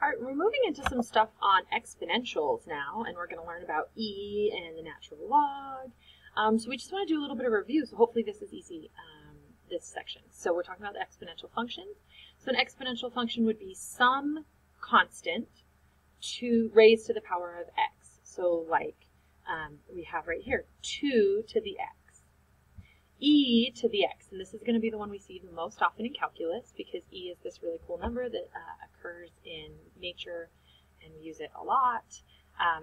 All right, we're moving into some stuff on exponentials now, and we're going to learn about e and the natural log. So we just want to do a little bit of review, so hopefully this is easy, this section. So we're talking about the exponential functions. So an exponential function would be some constant raised to the power of x. So like we have right here, 2 to the x. E to the x, and this is going to be the one we see the most often in calculus because e is this really cool number that occurs in nature, and we use it a lot,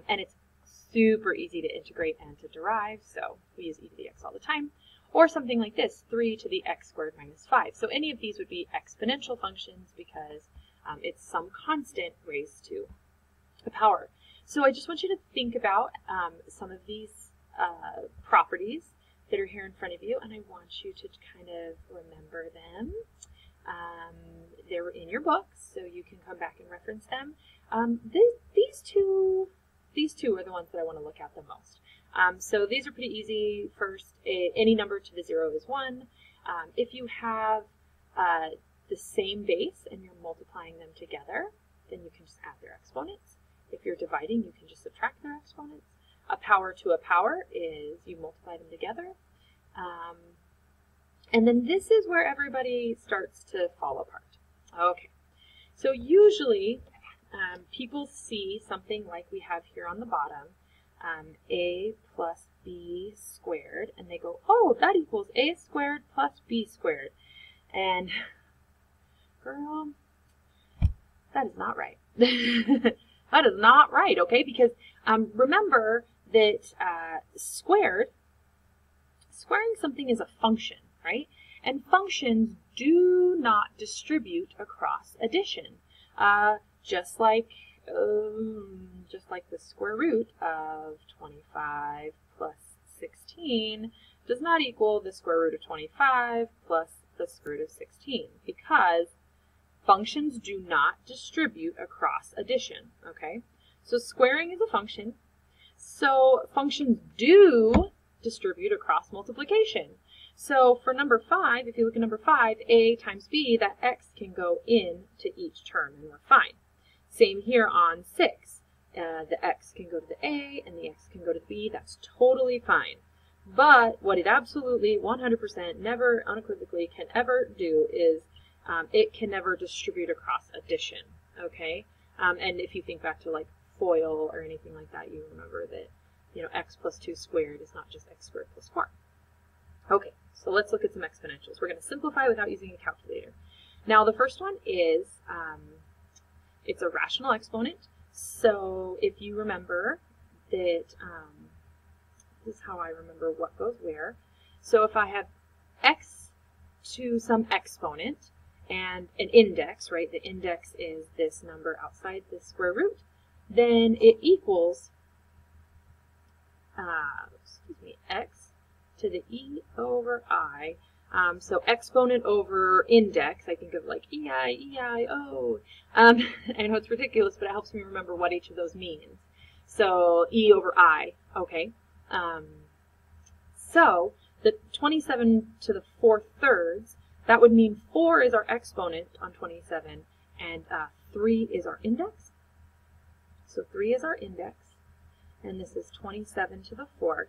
and it's super easy to integrate and to derive, so we use e to the x all the time. Or something like this, 3 to the x squared minus 5. So any of these would be exponential functions because it's some constant raised to the power. So I just want you to think about some of these properties that are here in front of you, and I want you to kind of remember them. They were in your books, so you can come back and reference them. These two are the ones that I want to look at the most. So these are pretty easy. First, any number to the 0 is 1. If you have the same base and you're multiplying them together, then you can just add their exponents. If you're dividing, you can just subtract their exponents. A power to a power is you multiply them together. And then this is where everybody starts to fall apart. Okay, so usually people see something like we have here on the bottom, a plus b squared, and they go, oh, that equals a squared plus b squared. And girl, that is not right. That is not right, okay? Because remember that squaring something is a function, right? And functions do not distribute across addition. Just like the square root of 25 plus 16 does not equal the square root of 25 plus the square root of 16, because functions do not distribute across addition, okay? So squaring is a function. So functions do distribute across multiplication. So for number 5, if you look at number 5, a times b, that x can go into each term, and we're fine. Same here on 6. The x can go to the a, and the x can go to the b. That's totally fine. But what it absolutely, 100%, never, unequivocally can ever do is it can never distribute across addition, okay? And if you think back to like FOIL or anything like that, you remember that, you know, x plus 2 squared is not just x squared plus 4. Okay, so let's look at some exponentials. We're going to simplify without using a calculator. Now the first one is, it's a rational exponent. So if you remember that, this is how I remember what goes where. So if I have x to some exponent and an index, right, the index is this number outside the square root, then it equals x to the e over I. So exponent over index, I think of like E-I-E-I-O. I know it's ridiculous, but it helps me remember what each of those means. So e over I, okay. So the 27 to the 4 thirds, that would mean 4 is our exponent on 27, and 3 is our index. So 3 is our index, and this is 27 to the 4th.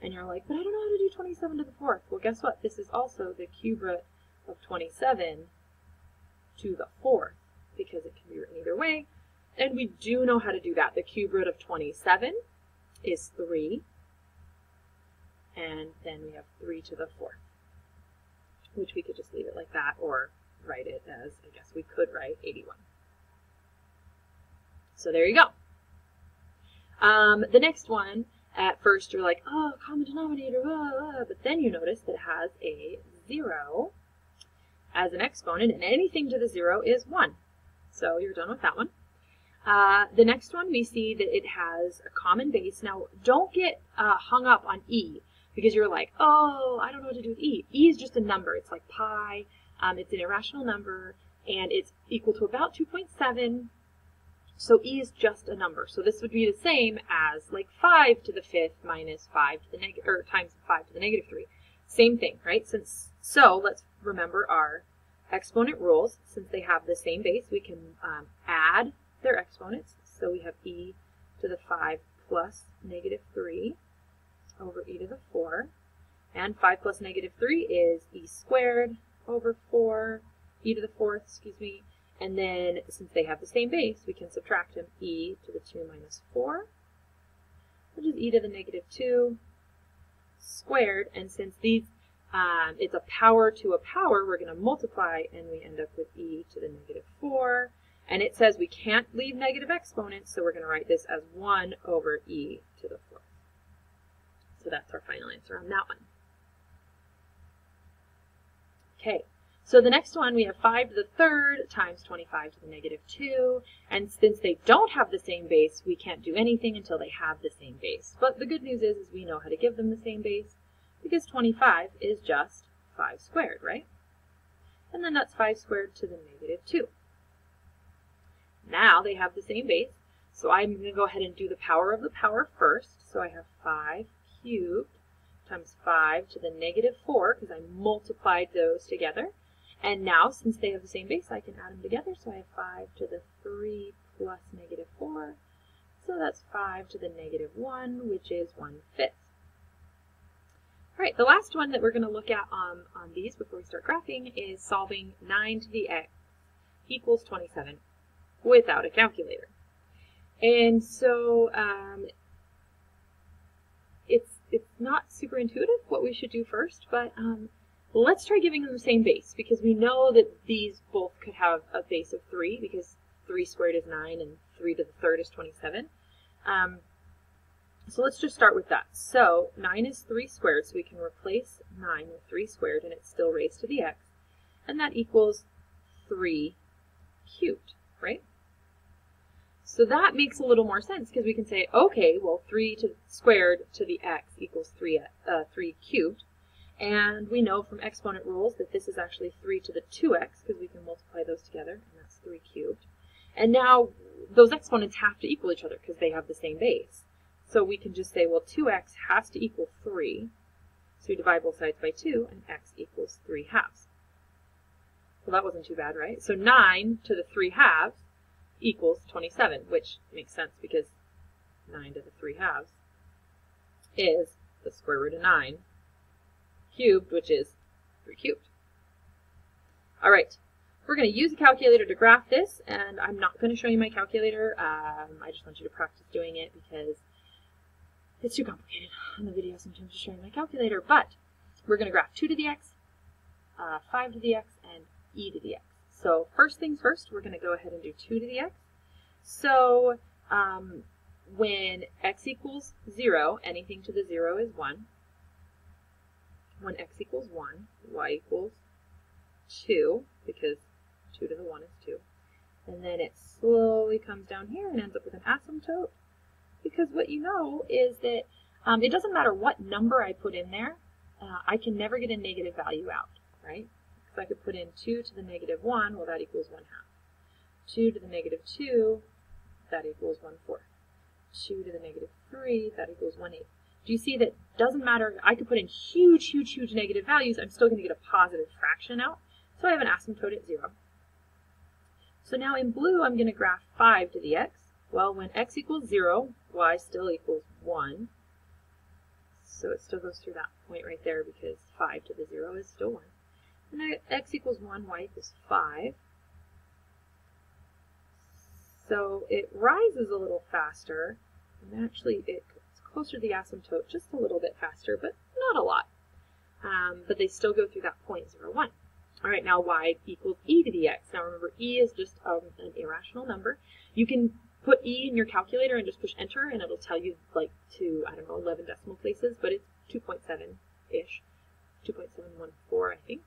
And you're like, but I don't know how to do 27 to the 4th. Well, guess what? This is also the cube root of 27 to the 4th, because it can be written either way. And we do know how to do that. The cube root of 27 is 3. And then we have 3 to the 4th, which we could just leave it like that or write it as, I guess we could write 81. So there you go. The next one, at first you're like, oh, common denominator, blah, blah, but then you notice that it has a 0 as an exponent, and anything to the 0 is 1. So you're done with that one. The next one, we see that it has a common base. Now, don't get hung up on e, because you're like, oh, I don't know what to do with e. E is just a number. It's like pi. It's an irrational number, and it's equal to about 2.7. So e is just a number. So this would be the same as like 5 to the 5th minus 5 to the negative, or times 5 to the negative 3. Same thing, right? So let's remember our exponent rules. Since they have the same base, we can add their exponents. So we have e to the 5 plus negative 3 over e to the 4. And 5 plus negative 3 is e squared over 4, e to the 4th, excuse me. And then since they have the same base, we can subtract them, e to the 2 minus 4, which is e to the negative 2 squared. And since these it's a power to a power, we're going to multiply, and we end up with e to the negative 4. And it says we can't leave negative exponents, so we're going to write this as 1 over e to the 4th. So that's our final answer on that one. Okay, so the next one, we have 5 to the 3rd times 25 to the negative 2. And since they don't have the same base, we can't do anything until they have the same base. But the good news is we know how to give them the same base, because 25 is just 5 squared, right? And then that's 5 squared to the negative 2. Now they have the same base, so I'm going to go ahead and do the power of the power first. So I have 5 cubed times 5 to the negative 4, because I multiplied those together. And now, since they have the same base, I can add them together. So I have 5 to the 3 plus negative 4. So that's 5 to the negative 1, which is 1/5. All right, the last one that we're going to look at on these before we start graphing is solving 9 to the x equals 27 without a calculator. And so it's not super intuitive what we should do first, but let's try giving them the same base, because we know that these both could have a base of 3, because 3 squared is 9 and 3 to the 3rd is 27. So let's just start with that. So 9 is 3 squared, so we can replace 9 with 3 squared, and it's still raised to the x. And that equals 3 cubed, right? So that makes a little more sense, because we can say, okay, well, 3 squared to the x equals 3 cubed. And we know from exponent rules that this is actually 3 to the 2x, because we can multiply those together, and that's 3 cubed. And now those exponents have to equal each other, because they have the same base. So we can just say, well, 2x has to equal 3. So we divide both sides by 2, and x equals 3 halves. Well, that wasn't too bad, right? So 9 to the 3 halves equals 27, which makes sense, because 9 to the 3 halves is the square root of 9 cubed, which is 3 cubed. All right, we're going to use a calculator to graph this, and I'm not going to show you my calculator. I just want you to practice doing it, because it's too complicated on the video sometimes to show you my calculator. But we're going to graph 2 to the x, 5 to the x, and e to the x. So first things first, we're going to go ahead and do 2 to the x. So when x equals 0, anything to the 0 is 1. When x equals 1, y equals 2, because 2 to the 1 is 2. And then it slowly comes down here and ends up with an asymptote, because what you know is that it doesn't matter what number I put in there, I can never get a negative value out, right? So I could put in 2 to the negative 1, well, that equals 1/2. 2 to the negative 2, that equals 1/4. 2 to the negative 3, that equals 1/8. Do you see that doesn't matter, I could put in huge, huge, huge negative values, I'm still going to get a positive fraction out. So I have an asymptote at 0. So now in blue, I'm going to graph 5 to the x. Well, when x equals 0, y still equals 1. So it still goes through that point right there, because 5 to the 0 is still 1. And x equals 1, y equals 5. So it rises a little faster, and actually it's closer to the asymptote just a little bit faster, but not a lot. But they still go through that point 0, 1. All right, now y equals e to the x. Now remember, e is just an irrational number. You can put e in your calculator and just push enter, and it'll tell you like to, I don't know, 11 decimal places, but it's 2.7-ish, 2.714, I think.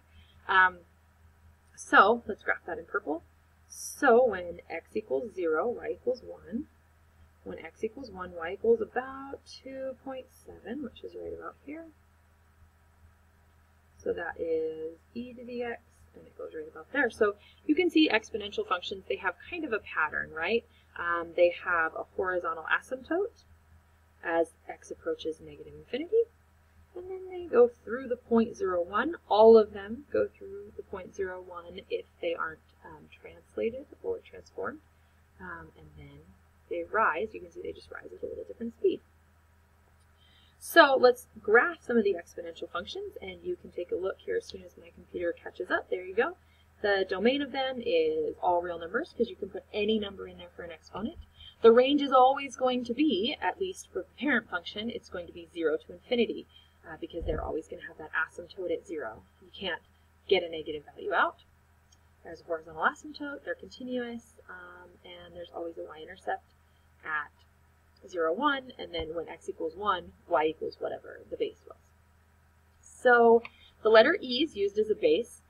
So let's graph that in purple. So when x equals 0, y equals 1. When x equals 1, y equals about 2.7, which is right about here. So that is e to the x, and it goes right about there. So you can see exponential functions, they have kind of a pattern, right? They have a horizontal asymptote as x approaches negative infinity. And then they go through the point 0, 1. All of them go through the point 0, 1 if they aren't translated or transformed. and then they rise. You can see they just rise at a little different speed. So let's graph some of the exponential functions, and you can take a look here as soon as my computer catches up. There you go. The domain of them is all real numbers, because you can put any number in there for an exponent. The range is always going to be, at least for the parent function, it's going to be 0 to infinity, because they're always going to have that asymptote at 0. You can't get a negative value out. There's a horizontal asymptote, they're continuous, and there's always a y-intercept at 0, 1, and then when x equals 1, y equals whatever the base was. So the letter E is used as a base,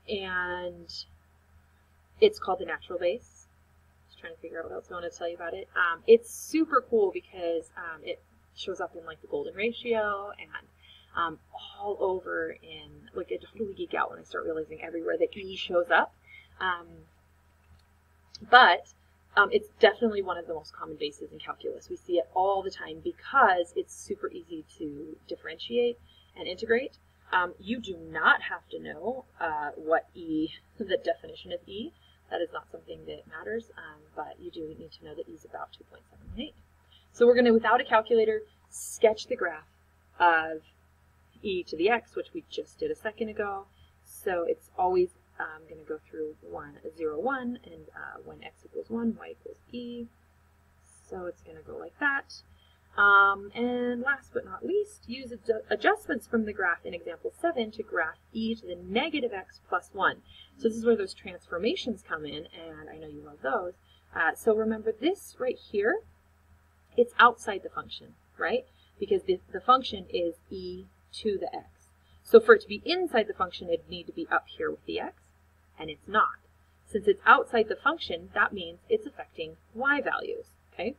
and it's called the natural base. Just trying to figure out what else I want to tell you about it. It's super cool because it shows up in like the golden ratio and all over in, like, I totally geek out when I start realizing everywhere that E shows up. But it's definitely one of the most common bases in calculus. We see it all the time because it's super easy to differentiate and integrate. You do not have to know what E, the definition of E. That is not something that matters, but you do need to know that E is about 2.78. So we're going to, without a calculator, sketch the graph of E to the x, which we just did a second ago. So it's always going to go through 0, 1, and when x equals 1, y equals E. So it's going to go like that. And last but not least, use adjustments from the graph in example 7 to graph E to the negative x plus 1. So this is where those transformations come in, and I know you love those. So remember this right here, it's outside the function, right? Because the function is E to the x. So for it to be inside the function, it'd need to be up here with the x, and it's not. Since it's outside the function, that means it's affecting y values, okay?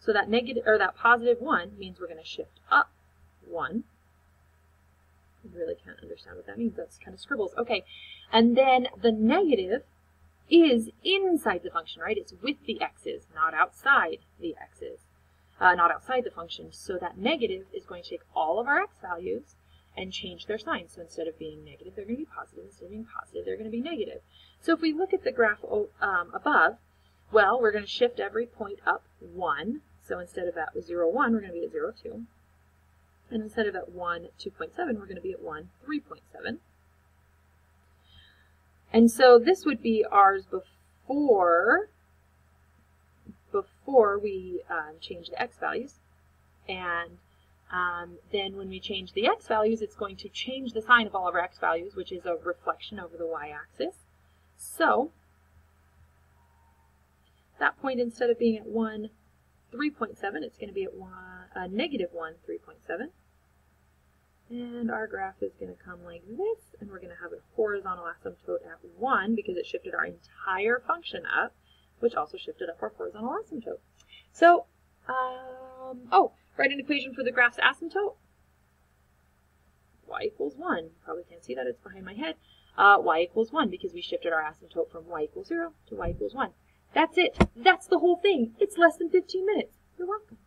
So that negative, or that positive 1 means we're going to shift up 1. I really can't understand what that means. That's kind of scribbles. Okay, and then the negative is inside the function, right? It's with the x's, not outside the x's, not outside the function. So that negative is going to take all of our x values and change their sign. So instead of being negative, they're going to be positive. Instead of being positive, they're going to be negative. So if we look at the graph above, well, we're going to shift every point up 1. So instead of at 0, 1, we're going to be at 0, 2. And instead of at 1, 2.7, we're going to be at 1, 3.7. And so this would be ours before we change the x values. And then when we change the x values, it's going to change the sign of all of our x values, which is a reflection over the y-axis. So that point, instead of being at 1, 3.7, it's going to be at negative 1, 3.7. And our graph is going to come like this, and we're going to have a horizontal asymptote at 1 because it shifted our entire function up, which also shifted up our horizontal asymptote. So, write an equation for the graph's asymptote. Y equals 1. Probably can't see that, it's behind my head. Y equals 1 because we shifted our asymptote from y equals 0 to y equals 1. That's it. That's the whole thing. It's less than 15 minutes. You're welcome.